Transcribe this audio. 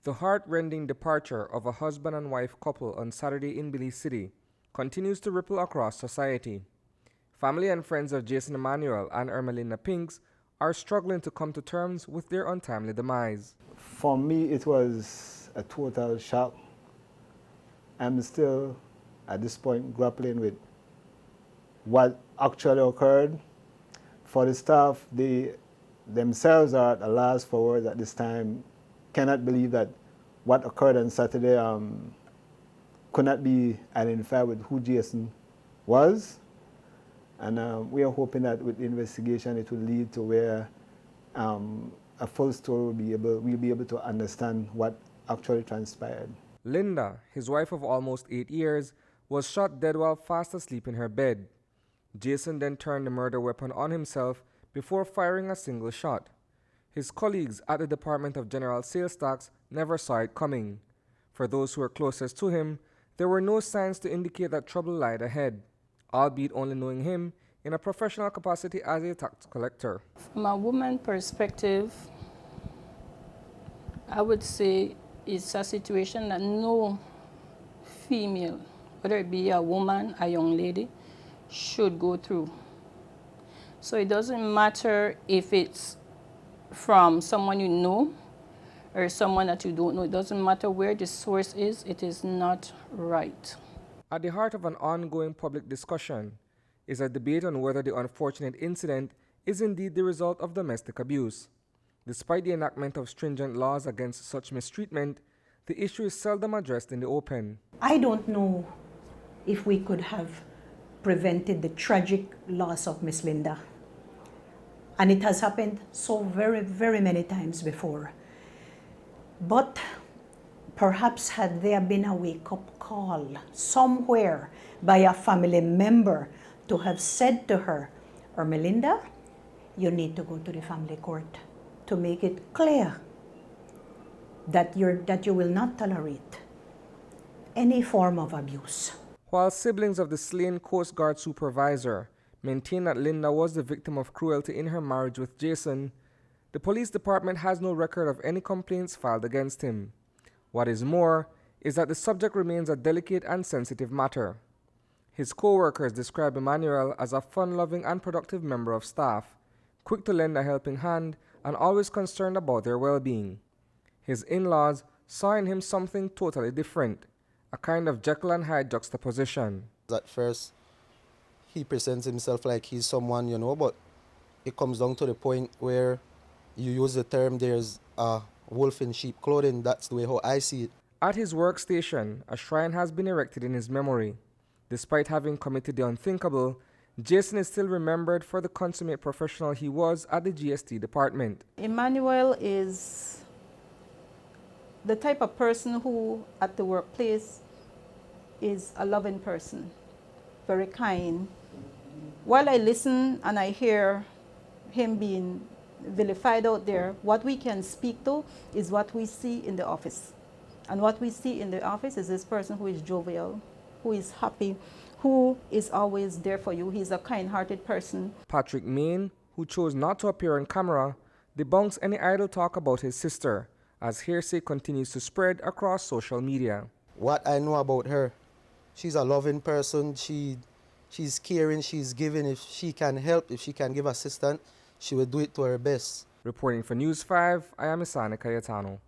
The heart-rending departure of a husband and wife couple on Saturday in Belize City continues to ripple across society. Family and friends of Jason Emmanuel and Ermelinda Pinks are struggling to come to terms with their untimely demise. For me, it was a total shock. I'm still, at this point, grappling with what actually occurred. For the staff, they themselves are at a loss for words at this time. Cannot believe that what occurred on Saturday could not be identified with who Jason was. And we are hoping that with the investigation it will lead to where a full story we'll be able to understand what actually transpired. Linda, his wife of almost 8 years, was shot dead while fast asleep in her bed. Jason then turned the murder weapon on himself before firing a single shot. His colleagues at the Department of General Sales Tax never saw it coming. For those who were closest to him, there were no signs to indicate that trouble lied ahead, albeit only knowing him in a professional capacity as a tax collector. From a woman's perspective, I would say it's a situation that no female, whether it be a woman, a young lady, should go through. So it doesn't matter if it's from someone you know or someone that you don't know. It doesn't matter where the source is, it is not right. At the heart of an ongoing public discussion is a debate on whether the unfortunate incident is indeed the result of domestic abuse. Despite the enactment of stringent laws against such mistreatment, the issue is seldom addressed in the open. I don't know if we could have prevented the tragic loss of Miss Linda. And it has happened so very, very many times before. But perhaps had there been a wake-up call somewhere by a family member to have said to her, Ermelinda, you need to go to the family court to make it clear that you will not tolerate any form of abuse. While siblings of the slain Coast Guard supervisor maintain that Linda was the victim of cruelty in her marriage with Jason, the police department has no record of any complaints filed against him. What is more is that the subject remains a delicate and sensitive matter. His co-workers describe Emmanuel as a fun-loving and productive member of staff, quick to lend a helping hand and always concerned about their well-being. His in-laws saw in him something totally different, a kind of Jekyll and Hyde juxtaposition. At first, he presents himself like he's someone, but it comes down to the point where you use the term, there's a wolf in sheep clothing. That's the way how I see it. At his workstation, a shrine has been erected in his memory. Despite having committed the unthinkable, Jason is still remembered for the consummate professional he was at the GST department. Emmanuel is the type of person who, at the workplace, is a loving person, very kind. While I listen and I hear him being vilified out there, what we can speak to is what we see in the office. And what we see in the office is this person who is jovial, who is happy, who is always there for you. He's a kind-hearted person. Patrick Main, who chose not to appear on camera, debunks any idle talk about his sister, as hearsay continues to spread across social media. What I know about her, she's a loving person. She's caring, she's giving. If she can help, if she can give assistance, she will do it to her best. Reporting for News 5, I am Isani Cayetano.